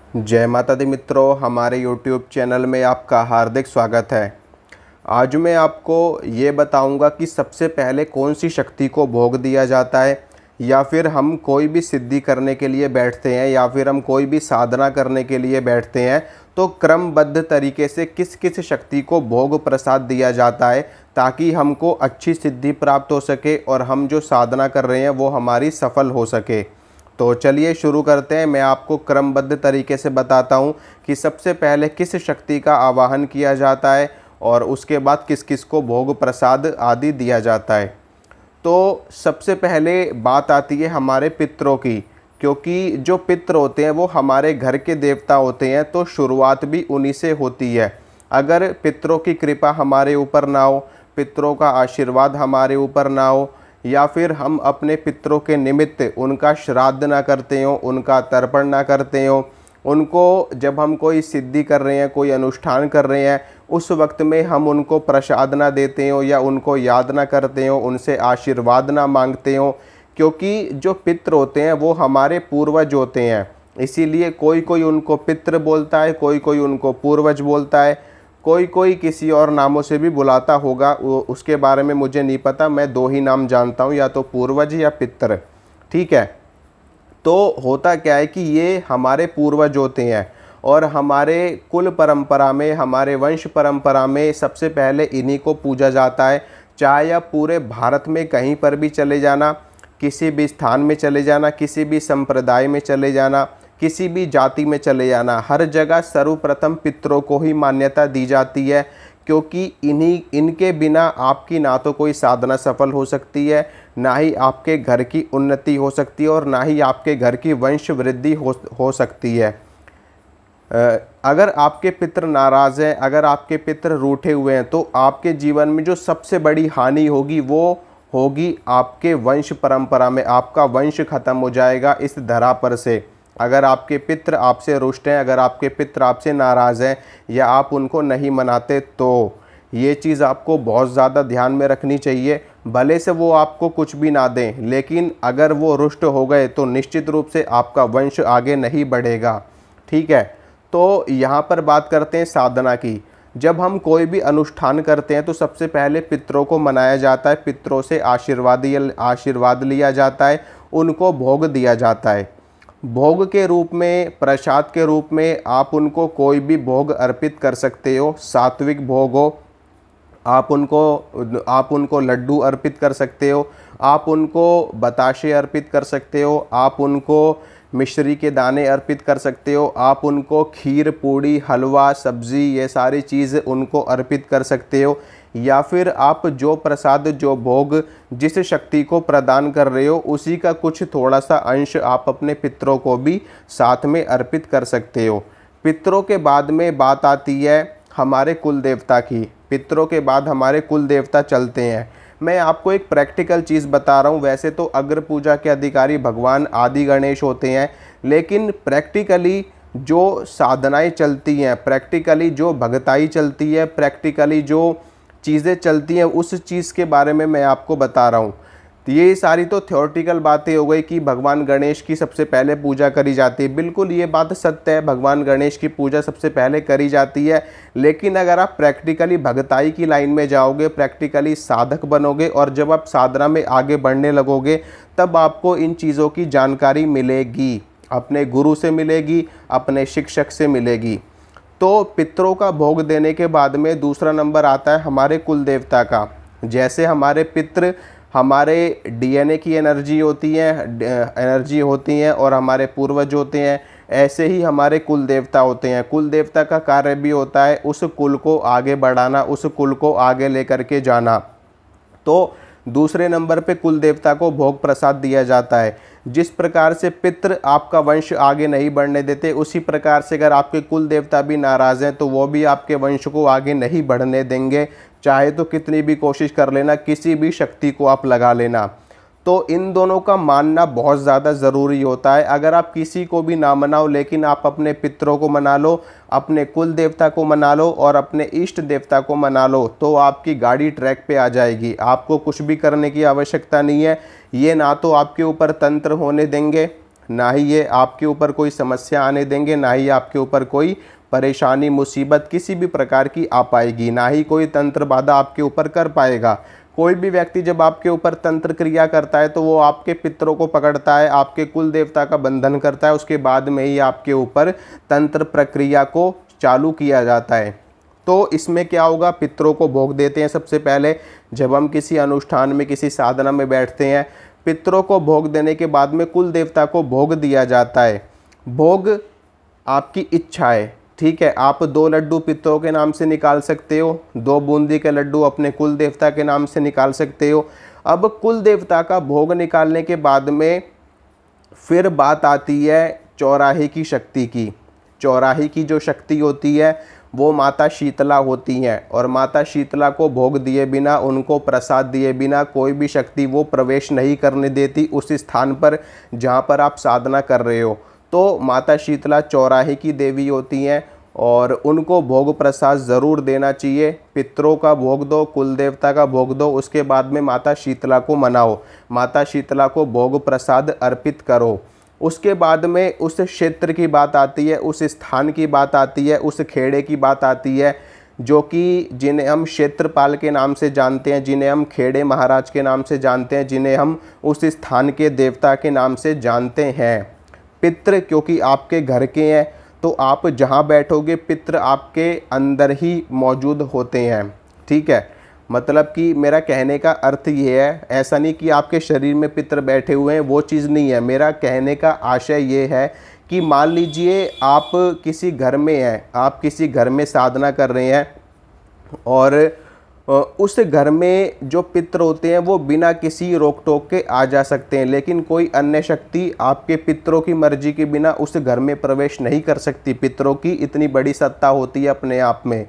जय माता दी मित्रों, हमारे YouTube चैनल में आपका हार्दिक स्वागत है। आज मैं आपको ये बताऊंगा कि सबसे पहले कौन सी शक्ति को भोग दिया जाता है, या फिर हम कोई भी सिद्धि करने के लिए बैठते हैं या फिर हम कोई भी साधना करने के लिए बैठते हैं तो क्रमबद्ध तरीके से किस किस शक्ति को भोग प्रसाद दिया जाता है, ताकि हमको अच्छी सिद्धि प्राप्त हो सके और हम जो साधना कर रहे हैं वो हमारी सफल हो सके। तो चलिए शुरू करते हैं। मैं आपको क्रमबद्ध तरीके से बताता हूँ कि सबसे पहले किस शक्ति का आवाहन किया जाता है और उसके बाद किस किस को भोग प्रसाद आदि दिया जाता है। तो सबसे पहले बात आती है हमारे पितरों की, क्योंकि जो पितर होते हैं वो हमारे घर के देवता होते हैं, तो शुरुआत भी उन्हीं से होती है। अगर पितरों की कृपा हमारे ऊपर ना हो, पितरों का आशीर्वाद हमारे ऊपर ना हो, या फिर हम अपने पितरों के निमित्त उनका श्राद्ध ना करते हो, उनका तर्पण ना करते हो, उनको जब हम कोई सिद्धि कर रहे हैं, कोई अनुष्ठान कर रहे हैं, उस वक्त में हम उनको प्रसाद ना देते हो या उनको याद ना करते हो, उनसे आशीर्वाद ना मांगते हो, क्योंकि जो पितृ होते हैं वो हमारे पूर्वज होते हैं। इसीलिए कोई कोई उनको पितृ बोलता है, कोई कोई उनको पूर्वज बोलता है, कोई कोई किसी और नामों से भी बुलाता होगा, उसके बारे में मुझे नहीं पता। मैं दो ही नाम जानता हूँ, या तो पूर्वज या पितर। ठीक है। तो होता क्या है कि ये हमारे पूर्वज होते हैं और हमारे कुल परंपरा में, हमारे वंश परंपरा में सबसे पहले इन्हीं को पूजा जाता है। चाहे आप पूरे भारत में कहीं पर भी चले जाना, किसी भी स्थान में चले जाना, किसी भी संप्रदाय में चले जाना, किसी भी जाति में चले जाना, हर जगह सर्वप्रथम पितरों को ही मान्यता दी जाती है, क्योंकि इनके बिना आपकी ना तो कोई साधना सफल हो सकती है, ना ही आपके घर की उन्नति हो सकती है और ना ही आपके घर की वंश वृद्धि हो सकती है। अगर आपके पितर नाराज़ हैं, अगर आपके पितर रूठे हुए हैं, तो आपके जीवन में जो सबसे बड़ी हानि होगी वो होगी आपके वंश परंपरा में। आपका वंश खत्म हो जाएगा इस धरा पर से। अगर आपके पितर आपसे रुष्ट हैं, अगर आपके पितर आपसे नाराज़ हैं या आप उनको नहीं मनाते, तो ये चीज़ आपको बहुत ज़्यादा ध्यान में रखनी चाहिए। भले से वो आपको कुछ भी ना दें, लेकिन अगर वो रुष्ट हो गए तो निश्चित रूप से आपका वंश आगे नहीं बढ़ेगा। ठीक है। तो यहाँ पर बात करते हैं साधना की। जब हम कोई भी अनुष्ठान करते हैं तो सबसे पहले पितरों को मनाया जाता है, पितरों से आशीर्वाद लिया जाता है, उनको भोग दिया जाता है। भोग के रूप में, प्रसाद के रूप में आप उनको कोई भी भोग अर्पित कर सकते हो। सात्विक भोग हो, आप उनको लड्डू अर्पित कर सकते हो, आप उनको बताशे अर्पित कर सकते हो, आप उनको मिश्री के दाने अर्पित कर सकते हो, आप उनको खीर, पूड़ी, हलवा, सब्ज़ी, ये सारी चीज़ उनको अर्पित कर सकते हो। या फिर आप जो प्रसाद, जो भोग जिस शक्ति को प्रदान कर रहे हो, उसी का कुछ थोड़ा सा अंश आप अपने पितरों को भी साथ में अर्पित कर सकते हो। पितरों के बाद में बात आती है हमारे कुल देवता की। पितरों के बाद हमारे कुल देवता चलते हैं। मैं आपको एक प्रैक्टिकल चीज़ बता रहा हूँ। वैसे तो अग्र पूजा के अधिकारी भगवान आदि गणेश होते हैं, लेकिन प्रैक्टिकली जो साधनाएं चलती हैं, प्रैक्टिकली जो भगताई चलती है, प्रैक्टिकली जो चीज़ें चलती हैं, उस चीज़ के बारे में मैं आपको बता रहा हूँ। तो ये सारी तो थ्योरेटिकल बातें हो गई कि भगवान गणेश की सबसे पहले पूजा करी जाती है। बिल्कुल ये बात सत्य है, भगवान गणेश की पूजा सबसे पहले करी जाती है। लेकिन अगर आप प्रैक्टिकली भगताई की लाइन में जाओगे, प्रैक्टिकली साधक बनोगे और जब आप साधना में आगे बढ़ने लगोगे, तब आपको इन चीज़ों की जानकारी मिलेगी, अपने गुरु से मिलेगी, अपने शिक्षक से मिलेगी। तो पितरों का भोग देने के बाद में दूसरा नंबर आता है हमारे कुल देवता का। जैसे हमारे पितृ हमारे डीएनए की एनर्जी होती हैं और हमारे पूर्वज होते हैं, ऐसे ही हमारे कुल देवता होते हैं। कुल देवता का कार्य भी होता है उस कुल को आगे बढ़ाना, उस कुल को आगे लेकर के जाना। तो दूसरे नंबर पे कुल देवता को भोग प्रसाद दिया जाता है। जिस प्रकार से पितृ आपका वंश आगे नहीं बढ़ने देते, उसी प्रकार से अगर आपके कुल देवता भी नाराज़ हैं तो वो भी आपके वंश को आगे नहीं बढ़ने देंगे। चाहे तो कितनी भी कोशिश कर लेना, किसी भी शक्ति को आप लगा लेना। तो इन दोनों का मानना बहुत ज़्यादा ज़रूरी होता है। अगर आप किसी को भी ना मनाओ, लेकिन आप अपने पितरों को मना लो, अपने कुल देवता को मना लो और अपने इष्ट देवता को मना लो, तो आपकी गाड़ी ट्रैक पे आ जाएगी। आपको कुछ भी करने की आवश्यकता नहीं है। ये ना तो आपके ऊपर तंत्र होने देंगे, ना ही ये आपके ऊपर कोई समस्या आने देंगे, ना ही आपके ऊपर कोई परेशानी मुसीबत किसी भी प्रकार की आ पाएगी, ना ही कोई तंत्र बाधा आपके ऊपर कर पाएगा। कोई भी व्यक्ति जब आपके ऊपर तंत्र क्रिया करता है तो वो आपके पितरों को पकड़ता है, आपके कुल देवता का बंधन करता है, उसके बाद में ही आपके ऊपर तंत्र प्रक्रिया को चालू किया जाता है। तो इसमें क्या होगा, पितरों को भोग देते हैं सबसे पहले। जब हम किसी अनुष्ठान में किसी साधना में बैठते हैं, पितरों को भोग देने के बाद में कुल देवता को भोग दिया जाता है। भोग आपकी इच्छा है, ठीक है। आप 2 लड्डू पितरों के नाम से निकाल सकते हो, 2 बूंदी के लड्डू अपने कुल देवता के नाम से निकाल सकते हो। अब कुल देवता का भोग निकालने के बाद में फिर बात आती है चौराहे की शक्ति की। चौराहे की जो शक्ति होती है वो माता शीतला होती हैं, और माता शीतला को भोग दिए बिना, उनको प्रसाद दिए बिना कोई भी शक्ति वो प्रवेश नहीं करने देती उस स्थान पर जहाँ पर आप साधना कर रहे हो। तो माता शीतला चौराहे की देवी होती हैं और उनको भोग प्रसाद ज़रूर देना चाहिए। पितरों का भोग दो, कुल देवता का भोग दो, उसके बाद में माता शीतला को मनाओ, माता शीतला को भोग प्रसाद अर्पित करो। उसके बाद में उस क्षेत्र की बात आती है, उस स्थान की बात आती है, उस खेड़े की बात आती है, जो कि जिन्हें हम क्षेत्रपाल के नाम से जानते हैं, जिन्हें हम खेड़े महाराज के नाम से जानते हैं, जिन्हें हम उस स्थान के देवता के नाम से जानते हैं। पितृ क्योंकि आपके घर के हैं, तो आप जहाँ बैठोगे पितृ आपके अंदर ही मौजूद होते हैं, ठीक है। मतलब कि मेरा कहने का अर्थ ये है, ऐसा नहीं कि आपके शरीर में पितृ बैठे हुए हैं, वो चीज़ नहीं है। मेरा कहने का आशय ये है कि मान लीजिए आप किसी घर में हैं, आप किसी घर में साधना कर रहे हैं और उस घर में जो पितृ होते हैं वो बिना किसी रोक टोक के आ जा सकते हैं, लेकिन कोई अन्य शक्ति आपके पितरों की मर्जी के बिना उस घर में प्रवेश नहीं कर सकती। पितरों की इतनी बड़ी सत्ता होती है अपने आप में।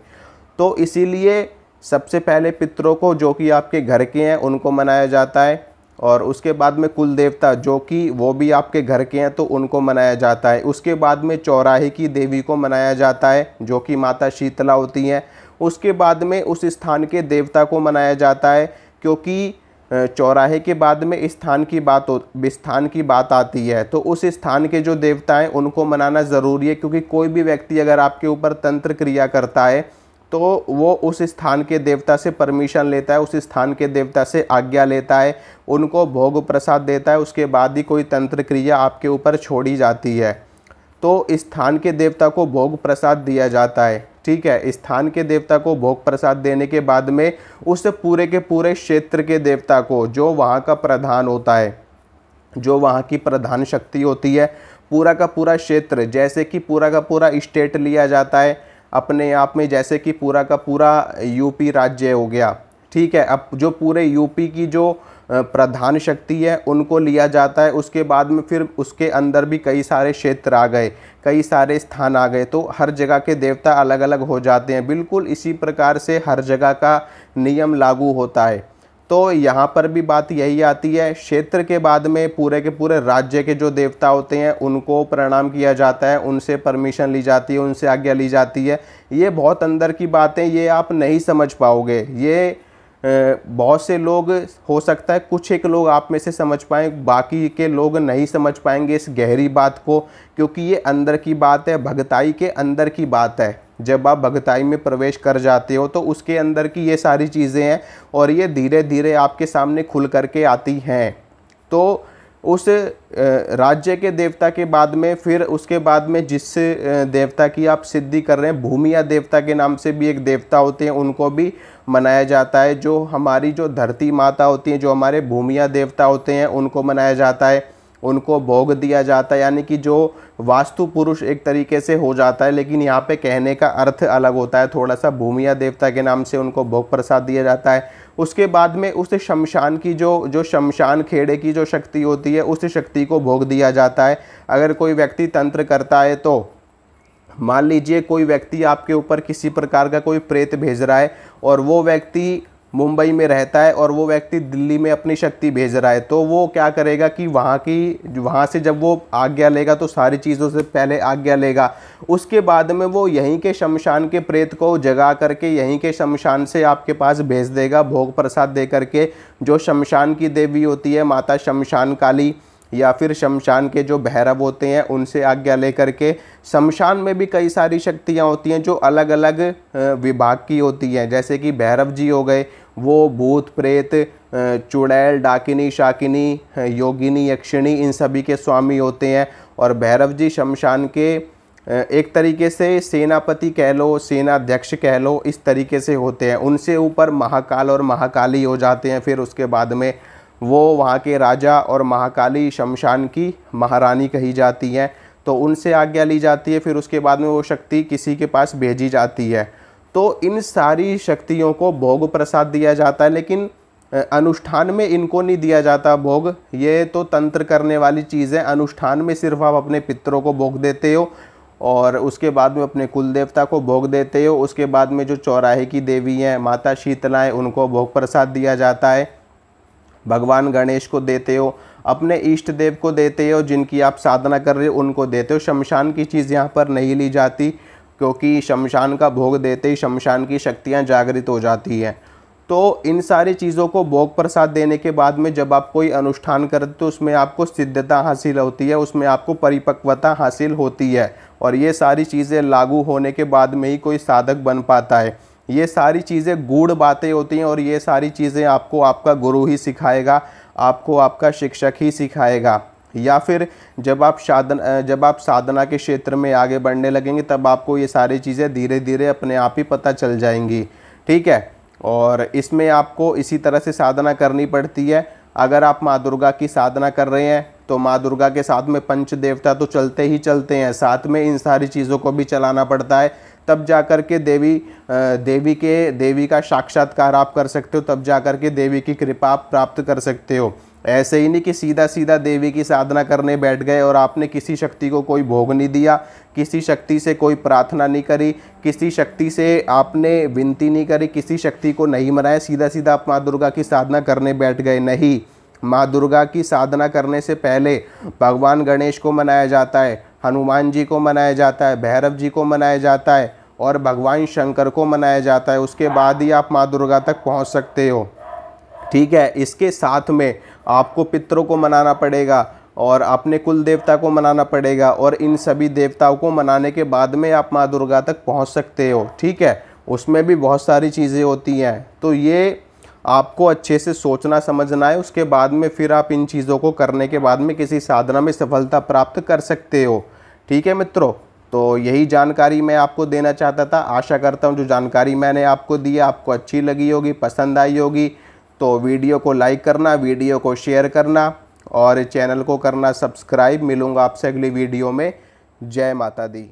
तो इसीलिए सबसे पहले पितरों को, जो कि आपके घर के हैं, उनको मनाया जाता है, और उसके बाद में कुल देवता जो कि वो भी आपके घर के हैं तो उनको मनाया जाता है। उसके बाद में चौराहे की देवी को मनाया जाता है, जो कि माता शीतला होती हैं। उसके बाद में उस स्थान के देवता को मनाया जाता है, क्योंकि चौराहे के बाद में स्थान की बात आती है, तो उस स्थान के जो देवता हैं उनको मनाना ज़रूरी है। क्योंकि कोई भी व्यक्ति अगर आपके ऊपर तंत्र क्रिया करता है तो वो उस स्थान के देवता से परमिशन लेता है, उस स्थान के देवता से आज्ञा लेता है, उनको भोग प्रसाद देता है, उसके बाद ही कोई तंत्र क्रिया आपके ऊपर छोड़ी जाती है। तो स्थान के देवता को भोग प्रसाद दिया जाता है, ठीक है। स्थान के देवता को भोग प्रसाद देने के बाद में उस पूरे के पूरे क्षेत्र के देवता को, जो वहाँ का प्रधान होता है, जो वहाँ की प्रधान शक्ति होती है, पूरा का पूरा क्षेत्र, जैसे कि पूरा का पूरा स्टेट लिया जाता है अपने आप में, जैसे कि पूरा का पूरा यूपी राज्य हो गया, ठीक है। अब जो पूरे यूपी की जो प्रधान शक्ति है उनको लिया जाता है। उसके बाद में फिर उसके अंदर भी कई सारे क्षेत्र आ गए, कई सारे स्थान आ गए, तो हर जगह के देवता अलग अलग हो जाते हैं। बिल्कुल इसी प्रकार से हर जगह का नियम लागू होता है। तो यहाँ पर भी बात यही आती है, क्षेत्र के बाद में पूरे के पूरे राज्य के जो देवता होते हैं उनको प्रणाम किया जाता है, उनसे परमिशन ली जाती है, उनसे आज्ञा ली जाती है। ये बहुत अंदर की बातें, ये आप नहीं समझ पाओगे। ये बहुत से लोग, हो सकता है कुछ एक लोग आप में से समझ पाएँ, बाकी के लोग नहीं समझ पाएंगे इस गहरी बात को, क्योंकि ये अंदर की बात है, भगताई के अंदर की बात है। जब आप भगताई में प्रवेश कर जाते हो तो उसके अंदर की ये सारी चीज़ें हैं, और ये धीरे धीरे आपके सामने खुल करके आती हैं। तो उस राज्य के देवता के बाद में फिर उसके बाद में जिस देवता की आप सिद्धि कर रहे हैं, भूमिया देवता के नाम से भी एक देवता होते हैं, उनको भी मनाया जाता है। जो हमारी जो धरती माता होती हैं, जो हमारे भूमिया देवता होते हैं, उनको मनाया जाता है, उनको भोग दिया जाता है। यानी कि जो वास्तु पुरुष एक तरीके से हो जाता है, लेकिन यहाँ पे कहने का अर्थ अलग होता है थोड़ा सा। भूमिया देवता के नाम से उनको भोग प्रसाद दिया जाता है। उसके बाद में उस शमशान की जो शमशान खेड़े की जो शक्ति होती है, उस शक्ति को भोग दिया जाता है। अगर कोई व्यक्ति तंत्र करता है, तो मान लीजिए कोई व्यक्ति आपके ऊपर किसी प्रकार का कोई प्रेत भेज रहा है, और वो व्यक्ति मुंबई में रहता है और वो व्यक्ति दिल्ली में अपनी शक्ति भेज रहा है, तो वो क्या करेगा कि वहाँ से जब वो आज्ञा लेगा तो सारी चीज़ों से पहले आज्ञा लेगा। उसके बाद में वो यहीं के शमशान के प्रेत को जगा करके यहीं के शमशान से आपके पास भेज देगा भोग प्रसाद दे करके। जो शमशान की देवी होती है, माता शमशान काली, या फिर शमशान के जो भैरव होते हैं उनसे आज्ञा लेकर के। शमशान में भी कई सारी शक्तियाँ होती हैं जो अलग अलग विभाग की होती हैं, जैसे कि भैरव जी हो गए, वो भूत प्रेत चुड़ैल डाकिनी शाकिनी योगिनी यक्षिणी इन सभी के स्वामी होते हैं। और भैरव जी शमशान के एक तरीके से सेनापति कह लो, सेनाध्यक्ष कह लो, इस तरीके से होते हैं। उनसे ऊपर महाकाल और महाकाली हो जाते हैं। फिर उसके बाद में वो वहाँ के राजा और महाकाली शमशान की महारानी कही जाती हैं, तो उनसे आज्ञा ली जाती है। फिर उसके बाद में वो शक्ति किसी के पास भेजी जाती है। तो इन सारी शक्तियों को भोग प्रसाद दिया जाता है, लेकिन अनुष्ठान में इनको नहीं दिया जाता भोग। ये तो तंत्र करने वाली चीज़ है। अनुष्ठान में सिर्फ आप अपने पितरों को भोग देते हो और उसके बाद में अपने कुल देवता को भोग देते हो। उसके बाद में जो चौराहे की देवी हैं, माता शीतला हैं, उनको भोग प्रसाद दिया जाता है। भगवान गणेश को देते हो, अपने इष्ट देव को देते हो, जिनकी आप साधना कर रहे हो उनको देते हो। शमशान की चीज़ यहाँ पर नहीं ली जाती, क्योंकि शमशान का भोग देते ही शमशान की शक्तियाँ जागृत हो जाती हैं। तो इन सारी चीज़ों को भोग प्रसाद देने के बाद में जब आप कोई अनुष्ठान करते तो उसमें आपको सिद्धता हासिल होती है, उसमें आपको परिपक्वता हासिल होती है। और ये सारी चीज़ें लागू होने के बाद में ही कोई साधक बन पाता है। ये सारी चीज़ें गूढ़ बातें होती हैं और ये सारी चीज़ें आपको आपका गुरु ही सिखाएगा, आपको आपका शिक्षक ही सिखाएगा। या फिर जब आप साधना के क्षेत्र में आगे बढ़ने लगेंगे तब आपको ये सारी चीज़ें धीरे धीरे अपने आप ही पता चल जाएंगी। ठीक है। और इसमें आपको इसी तरह से साधना करनी पड़ती है। अगर आप माँ दुर्गा की साधना कर रहे हैं तो माँ दुर्गा के साथ में पंच देवता तो चलते ही चलते हैं, साथ में इन सारी चीज़ों को भी चलाना पड़ता है। तब जा कर के देवी का साक्षात्कार आप कर सकते हो, तब जा कर के देवी की कृपा आप प्राप्त कर सकते हो। ऐसे ही नहीं कि सीधा सीधा देवी की साधना करने बैठ गए और आपने किसी शक्ति को कोई भोग नहीं दिया, किसी शक्ति से कोई प्रार्थना नहीं करी, किसी शक्ति से आपने विनती नहीं करी, किसी शक्ति को नहीं मनाया, सीधा सीधा आप माँ दुर्गा की साधना करने बैठ गए। नहीं, माँ दुर्गा की साधना करने से पहले भगवान गणेश को मनाया जाता है, हनुमान जी को मनाया जाता है, भैरव जी को मनाया जाता है और भगवान शंकर को मनाया जाता है। उसके बाद ही आप माँ दुर्गा तक पहुँच सकते हो। ठीक है। इसके साथ में आपको पितरों को मनाना पड़ेगा और अपने कुल देवता को मनाना पड़ेगा, और इन सभी देवताओं को मनाने के बाद में आप माँ दुर्गा तक पहुँच सकते हो। ठीक है। उसमें भी बहुत सारी चीज़ें होती हैं, तो ये आपको अच्छे से सोचना समझना है। उसके बाद में फिर आप इन चीज़ों को करने के बाद में किसी साधना में सफलता प्राप्त कर सकते हो। ठीक है मित्रों, तो यही जानकारी मैं आपको देना चाहता था। आशा करता हूँ जो जानकारी मैंने आपको दी आपको अच्छी लगी होगी, पसंद आई होगी। तो वीडियो को लाइक करना, वीडियो को शेयर करना और चैनल को करना सब्सक्राइब। मिलूँगा आपसे अगली वीडियो में। जय माता दी।